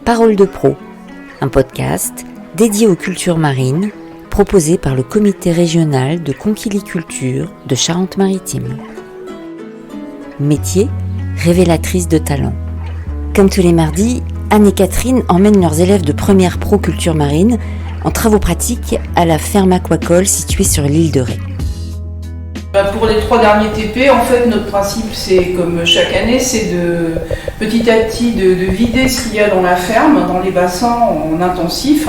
Parole de pro, un podcast dédié aux cultures marines, proposé par le comité régional de conchiliculture de Charente-Maritime. Métier, révélatrice de talent. Comme tous les mardis, Anne et Catherine emmènent leurs élèves de première pro culture marine en travaux pratiques à la ferme aquacole située sur l'île de Ré. Pour les 3 derniers TP, en fait, notre principe, c'est comme chaque année, c'est de petit à petit de vider ce qu'il y a dans la ferme, dans les bassins en intensif,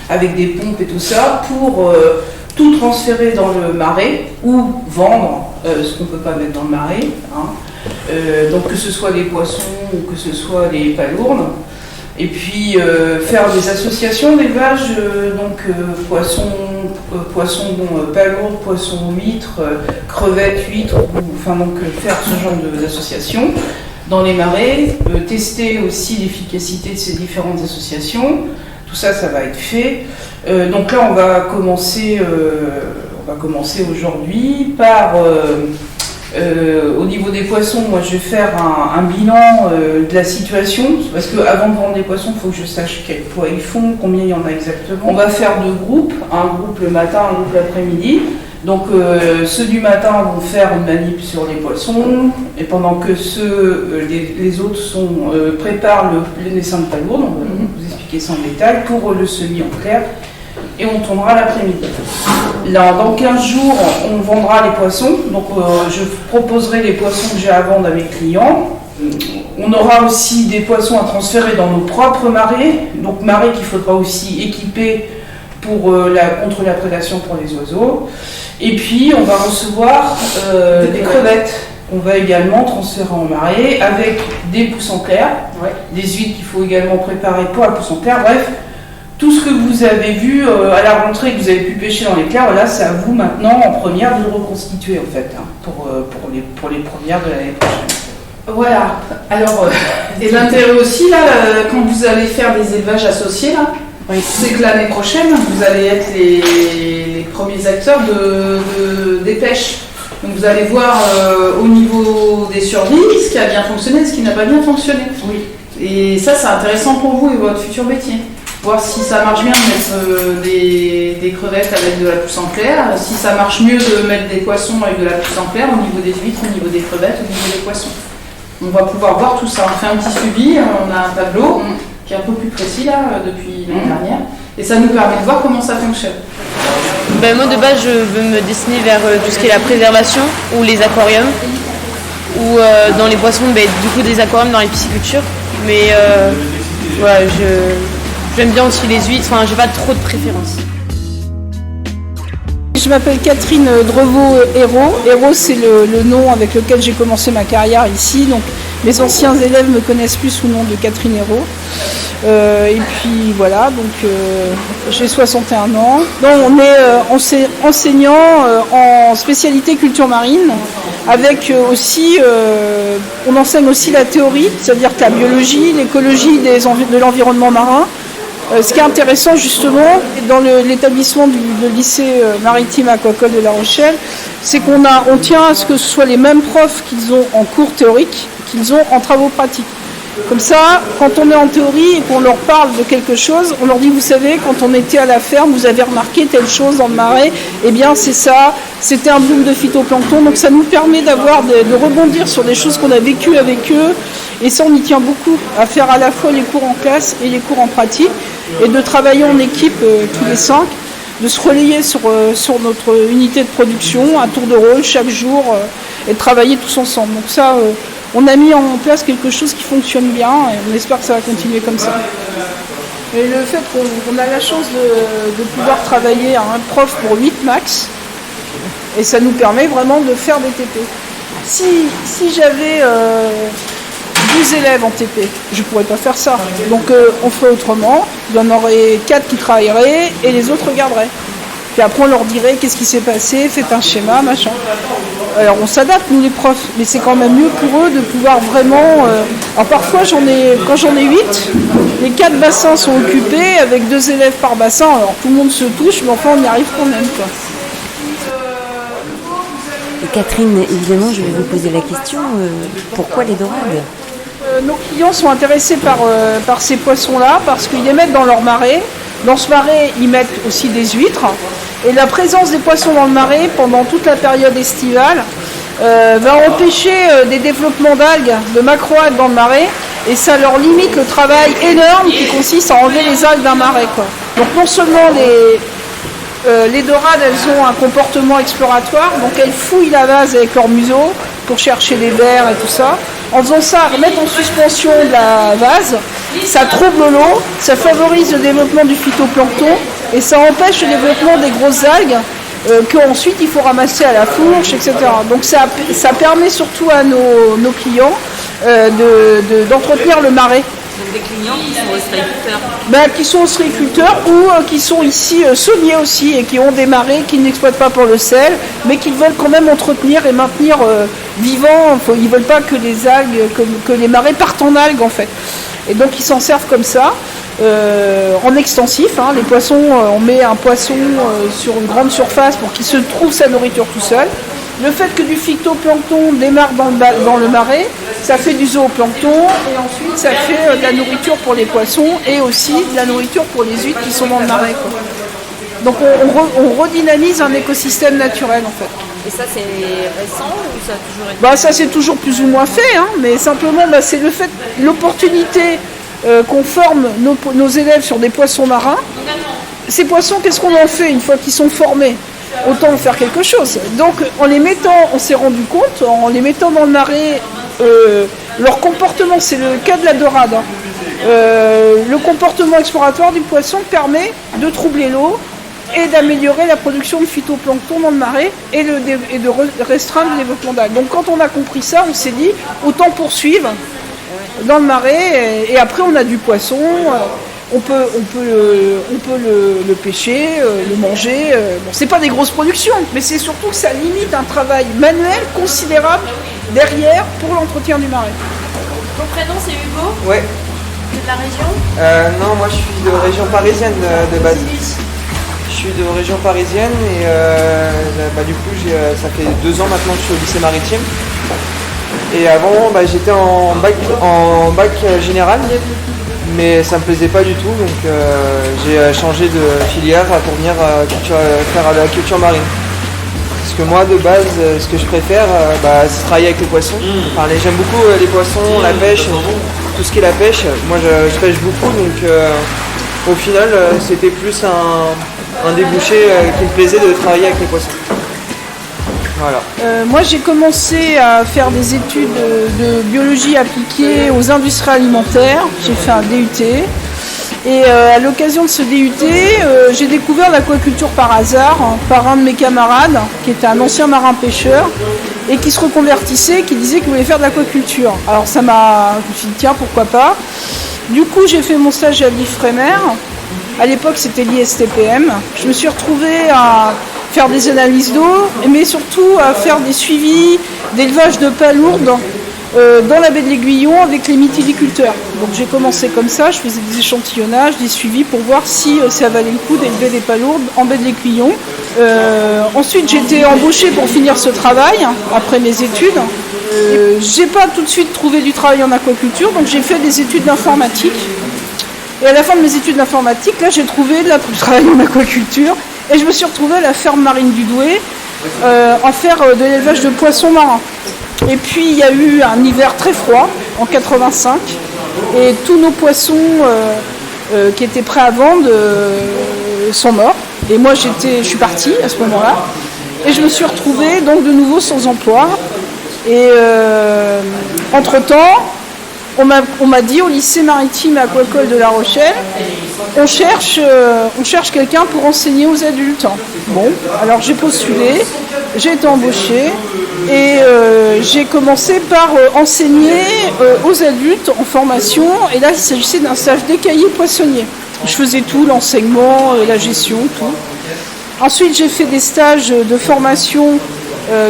avec des pompes et tout ça, pour tout transférer dans le marais ou vendre ce qu'on ne peut pas mettre dans le marais. Donc que ce soit les poissons ou que ce soit les palourdes. Et puis faire des associations d'élevage, poissons, palourdes, poissons, huîtres, crevettes, huîtres, faire ce genre d'associations dans les marais, tester aussi l'efficacité de ces différentes associations. Tout ça, ça va être fait. Donc là, on va commencer aujourd'hui par... au niveau des poissons, moi je vais faire un bilan de la situation, parce qu'avant de vendre des poissons, il faut que je sache quel poids ils font, combien il y en a exactement. On va faire 2 groupes, un groupe le matin, un groupe l'après-midi. Donc ceux du matin vont faire une manip sur les poissons, et pendant que les autres préparent le dessin de palourde, on va vous expliquer ça en détail, pour le semis en clair. Et on tournera l'après-midi. Là, dans 15 jours, on vendra les poissons. Donc, je proposerai les poissons que j'ai à vendre à mes clients. On aura aussi des poissons à transférer dans nos propres marais. Donc, marais qu'il faudra aussi équiper contre la prédation pour les oiseaux. Et puis, on va recevoir des crevettes. On va également transférer en marais avec des poussons clairs, des huîtres qu'il faut également préparer pour la pousse en clair. Bref, tout ce que vous avez vu à la rentrée, que vous avez pu pêcher dans les clairs, voilà, c'est à vous maintenant en première de le reconstituer en fait, pour les premières de l'année prochaine. Voilà. Alors, et l'intérêt aussi là, quand vous allez faire des élevages associés là, c'est que l'année prochaine, vous allez être les premiers acteurs des pêches. Donc vous allez voir au niveau des survies ce qui a bien fonctionné et ce qui n'a pas bien fonctionné. Oui. Et ça, c'est intéressant pour vous et votre futur métier. Voir si ça marche bien de mettre des crevettes avec de la pousse en clair, si ça marche mieux de mettre des poissons avec de la pousse en clair au niveau des huîtres, au niveau des crevettes, au niveau des poissons. On va pouvoir voir tout ça. On fait un petit suivi, on a un tableau qui est un peu plus précis là depuis l'année dernière, et ça nous permet de voir comment ça fonctionne. Moi de base je veux me destiner vers tout ce qui est la préservation ou les aquariums, ou dans les poissons du coup des aquariums dans les piscicultures, mais voilà, j'aime bien aussi les huîtres, j'ai pas trop de préférence. Je m'appelle Catherine Drevaux-Hérault. Hérault, c'est le nom avec lequel j'ai commencé ma carrière ici. Donc, mes anciens élèves me connaissent plus sous le nom de Catherine Hérault. Et puis voilà, donc j'ai 61 ans. Donc, on est enseignant en spécialité culture marine, avec aussi, on enseigne aussi la théorie, c'est-à-dire que la biologie, l'écologie de l'environnement marin. Ce qui est intéressant justement dans l'établissement du lycée maritime aquacole de La Rochelle, c'est qu'on tient à ce que ce soit les mêmes profs qu'ils ont en cours théorique qu'ils ont en travaux pratiques. Comme ça, quand on est en théorie et qu'on leur parle de quelque chose, on leur dit, vous savez, quand on était à la ferme, vous avez remarqué telle chose dans le marais, eh bien c'est ça, c'était un bloom de phytoplancton, donc ça nous permet de rebondir sur des choses qu'on a vécues avec eux, et ça on y tient beaucoup, à faire à la fois les cours en classe et les cours en pratique, et de travailler en équipe tous les 5, de se relayer sur notre unité de production, un tour de rôle chaque jour, et de travailler tous ensemble. Donc ça, on a mis en place quelque chose qui fonctionne bien et on espère que ça va continuer comme ça. Et le fait qu'on a la chance de pouvoir travailler à un prof pour 8 max, et ça nous permet vraiment de faire des TP. Si j'avais 12 élèves en TP, je ne pourrais pas faire ça. Donc on ferait autrement, il y en aurait 4 qui travailleraient et les autres regarderaient. Puis après on leur dirait qu'est-ce qui s'est passé, faites un schéma, machin. Alors on s'adapte nous les profs, mais c'est quand même mieux pour eux de pouvoir vraiment... Alors parfois quand j'en ai 8, les 4 bassins sont occupés avec 2 élèves par bassin, alors tout le monde se touche, mais enfin on y arrive quand même, quoi. Et Catherine, évidemment, je vais vous poser la question, pourquoi les dorades ? Nos clients sont intéressés par ces poissons-là parce qu'ils les mettent dans leur marais. Dans ce marais, ils mettent aussi des huîtres. Et la présence des poissons dans le marais pendant toute la période estivale va empêcher des développements d'algues, de macroalgues dans le marais. Et ça leur limite le travail énorme qui consiste à enlever les algues d'un marais, quoi. Donc non seulement les dorades, elles ont un comportement exploratoire, donc elles fouillent la vase avec leur museau pour chercher des vers et tout ça. En faisant ça, remettre en suspension de la vase, ça trouble l'eau, ça favorise le développement du phytoplancton et ça empêche le développement des grosses algues qu'ensuite il faut ramasser à la fourche, etc. Donc ça permet surtout à nos clients d'entretenir le marais. Donc des clients qui sont ostréiculteurs. Qui sont ostréiculteurs ou qui sont ici sauniers aussi et qui ont des marais qu'ils n'exploitent pas pour le sel, mais qu'ils veulent quand même entretenir et maintenir vivants. Ils ne veulent pas que les algues, que les marais partent en algues en fait. Et donc ils s'en servent comme ça, en extensif. Les poissons, on met un poisson sur une grande surface pour qu'il se trouve sa nourriture tout seul. Le fait que du phytoplancton démarre dans le marais, ça fait du zooplancton et ensuite ça fait de la nourriture pour les poissons et aussi de la nourriture pour les huîtres qui sont dans le marais, quoi. Donc on redynamise un écosystème naturel en fait. Et ça c'est récent ou ça a toujours été... Ça c'est toujours plus ou moins fait, mais simplement c'est le fait, l'opportunité qu'on forme nos élèves sur des poissons marins. Ces poissons, qu'est-ce qu'on en fait une fois qu'ils sont formés ? Autant en faire quelque chose. Donc en les mettant, on s'est rendu compte, en les mettant dans le marais, leur comportement, c'est le cas de la dorade, le comportement exploratoire du poisson permet de troubler l'eau et d'améliorer la production de phytoplancton dans le marais et de restreindre le développement d'algues. Donc quand on a compris ça, on s'est dit autant poursuivre dans le marais et après on a du poisson. On peut le pêcher, le manger. C'est pas des grosses productions, mais c'est surtout que ça limite un travail manuel considérable derrière pour l'entretien du marais. Ton prénom c'est Hugo ? Ouais. Tu es de la région ? Non, moi je suis de région parisienne de base. Je suis de région parisienne et du coup ça fait 2 ans maintenant que je suis au lycée maritime. Et avant j'étais en bac général. Mais ça me plaisait pas du tout, donc j'ai changé de filière pour venir faire de la culture marine. Parce que moi, de base, ce que je préfère, c'est travailler avec les poissons. J'aime beaucoup les poissons, la pêche, tout ce qui est la pêche. Moi, je pêche beaucoup, donc au final, c'était plus un débouché qui me plaisait de travailler avec les poissons. Voilà. Moi, j'ai commencé à faire des études de biologie appliquée aux industries alimentaires. J'ai fait un DUT. Et à l'occasion de ce DUT, j'ai découvert l'aquaculture par hasard, par un de mes camarades, qui était un ancien marin-pêcheur, et qui se reconvertissait, qui disait qu'il voulait faire de l'aquaculture. Alors je me suis dit, tiens, pourquoi pas. Du coup, j'ai fait mon stage à l'IFREMER. À l'époque, c'était l'ISTPM. Je me suis retrouvée à faire des analyses d'eau, mais surtout à faire des suivis d'élevage de palourdes dans la baie de l'Aiguillon avec les mytiliculteurs. Donc j'ai commencé comme ça, je faisais des échantillonnages, des suivis pour voir si ça valait le coup d'élever des palourdes en baie de l'Aiguillon. Ensuite j'ai été embauchée pour finir ce travail après mes études. J'ai pas tout de suite trouvé du travail en aquaculture, donc j'ai fait des études d'informatique. Et à la fin de mes études d'informatique, là j'ai trouvé du travail en aquaculture. Et je me suis retrouvée à la ferme marine du Douai en faire de l'élevage de poissons marins. Et puis il y a eu un hiver très froid en 85 et tous nos poissons qui étaient prêts à vendre sont morts. Et moi je suis partie à ce moment-là et je me suis retrouvée donc de nouveau sans emploi. Et entre-temps, on m'a dit au lycée maritime et aquacole de La Rochelle, on cherche quelqu'un pour enseigner aux adultes. Bon, alors j'ai postulé, j'ai été embauchée et j'ai commencé par enseigner aux adultes en formation. Et là, il s'agissait d'un stage d'écaillé poissonnier. Je faisais tout, l'enseignement, la gestion, tout. Ensuite, j'ai fait des stages de formation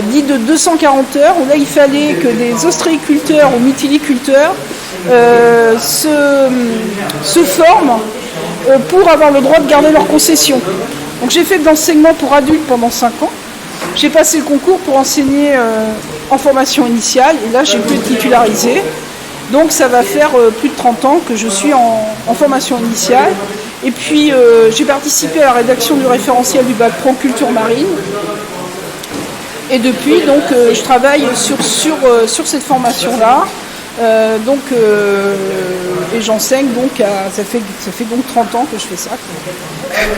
dits de 240 heures, où là, il fallait que des ostréiculteurs ou mytiliculteurs se forment pour avoir le droit de garder leur concession. Donc j'ai fait de l'enseignement pour adultes pendant 5 ans. J'ai passé le concours pour enseigner en formation initiale et là j'ai pu être titularisée. Donc ça va faire plus de 30 ans que je suis en formation initiale. Et puis j'ai participé à la rédaction du référentiel du bac pro culture marine. Et depuis, donc, je travaille sur cette formation-là. Et j'enseigne donc, ça fait donc 30 ans que je fais ça,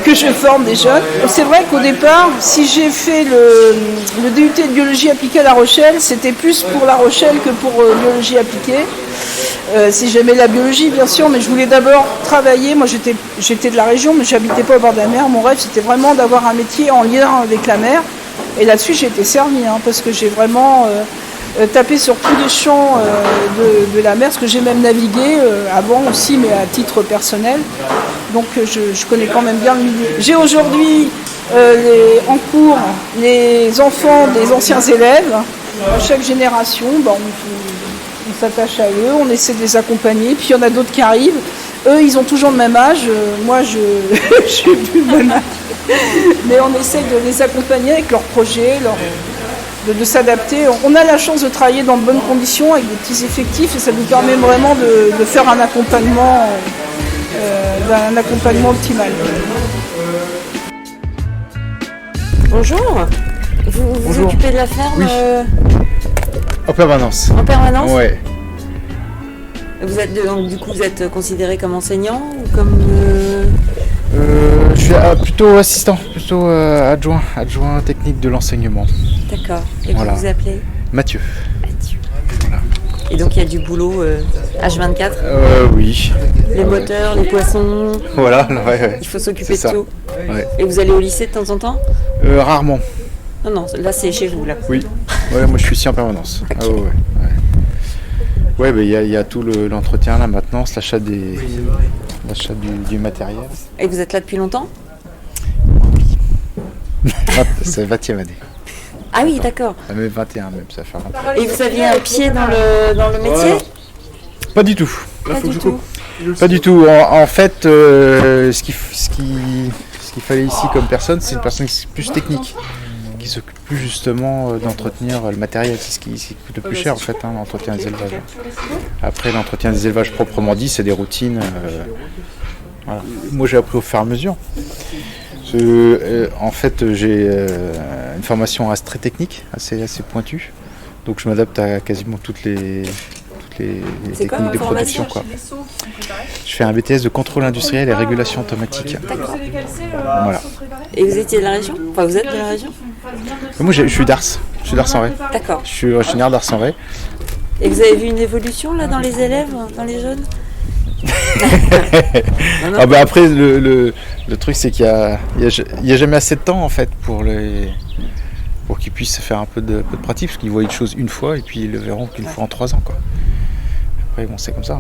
que je forme des jeunes. C'est vrai qu'au départ, si j'ai fait le DUT de biologie appliquée à La Rochelle, c'était plus pour La Rochelle que pour biologie appliquée. Si j'aimais la biologie, bien sûr, mais je voulais d'abord travailler. Moi, j'étais de la région, mais j'habitais pas au bord de la mer. Mon rêve, c'était vraiment d'avoir un métier en lien avec la mer. Et là-dessus, j'ai été servie, parce que j'ai vraiment tapé sur tous les champs de la mer, parce que j'ai même navigué avant aussi, mais à titre personnel. Donc, je connais quand même bien le milieu. J'ai aujourd'hui en cours les enfants des anciens élèves. À chaque génération, on s'attache à eux, on essaie de les accompagner. Puis il y en a d'autres qui arrivent. Eux, ils ont toujours le même âge. Moi, je n'ai plus le même âge. Mais on essaie de les accompagner avec leurs projets, de s'adapter. On a la chance de travailler dans de bonnes conditions, avec des petits effectifs, et ça nous permet vraiment de faire un accompagnement optimal. Bonjour. Vous occupez de la ferme? Oui. En permanence. En permanence? Ouais. Vous êtes donc du coup vous êtes considéré comme enseignant ou comme je suis plutôt assistant, plutôt adjoint technique de l'enseignement. D'accord. Et voilà. Vous vous appelez? Mathieu. Voilà. Et donc il y a du boulot H24? Oui. Les moteurs, les poissons. Voilà, ouais. Il faut s'occuper de tout. Ouais. Et vous allez au lycée de temps en temps? Rarement. Non, là c'est chez vous là. Oui. Ouais, moi je suis ici en permanence. Okay. Ah, ouais. Ouais, il y a tout l'entretien, la maintenance, l'achat du matériel. Et vous êtes là depuis longtemps? Oui. C'est la 20e année. Ah oui, d'accord. Même 21 même, ça fait 20. Et vous aviez un pied dans le métier? Pas du tout. Pas du tout. Pas du tout. En fait, ce qu'il fallait ici comme personne, c'est une personne plus technique, qui s'occupe plus justement d'entretenir le matériel. C'est ce qui coûte le plus cher en fait, l'entretien des élevages. Après, l'entretien des élevages proprement dit, c'est des routines. Voilà. Moi, j'ai appris au fur et à mesure. En fait, j'ai une formation très technique, assez pointue. Donc, je m'adapte à quasiment toutes les techniques de production. Quoi. Je fais un BTS de contrôle industriel et régulation automatique. D'accord. Voilà. Et vous étiez de la région? Enfin, vous êtes de la région? Moi, je suis d'Ars. Je suis d'Ars-en-Ray. D'accord. Je suis originaire d'Ars-en-Ray. Et vous avez vu une évolution là dans les élèves, dans les jeunes? Non. Ah bah après, le truc, c'est qu'il y a jamais assez de temps en fait pour qu'ils puissent faire un peu de pratique, parce qu'ils voient une chose une fois et puis ils le verront qu'une fois en 3 ans. Quoi. Après, bon, c'est comme ça.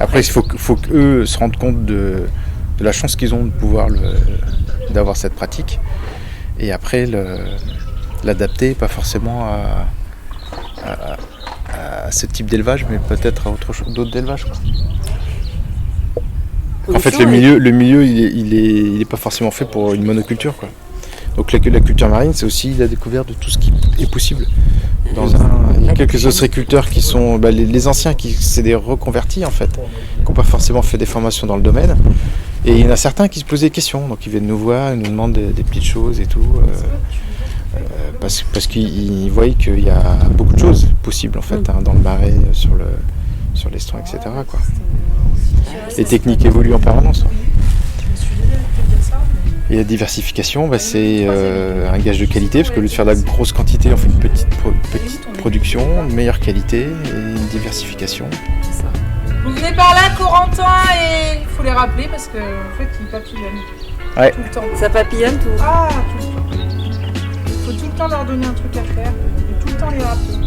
Après, il faut qu'eux se rendent compte de la chance qu'ils ont de pouvoir d'avoir cette pratique, et après l'adapter, pas forcément à ce type d'élevage, mais peut-être à d'autres élevages. En fait, le milieu il est pas forcément fait pour une monoculture, quoi. Donc la culture marine, c'est aussi la découverte de tout ce qui est possible. Il y a quelques ostréiculteurs qui sont les anciens, c'est des reconvertis en fait, qui n'ont pas forcément fait des formations dans le domaine. Et il y en a certains qui se posent des questions, donc ils viennent nous voir, ils nous demandent des petites choses et tout, parce qu'ils voient qu'il y a beaucoup de choses possibles en fait, dans le marais, sur l'estuaire, etc. Quoi. Les techniques évoluent en permanence. Et la diversification, c'est un gage de qualité, parce qu'au lieu de faire de la grosse quantité, on fait une petite production, une meilleure qualité et une diversification. Vous venez par là, Corentin, et il faut les rappeler parce qu'en fait, ils papillonnent. Ouais. Tout le temps. Ça papillonne tout? Ah, tout le temps. Il faut tout le temps leur donner un truc à faire et tout le temps les rappeler.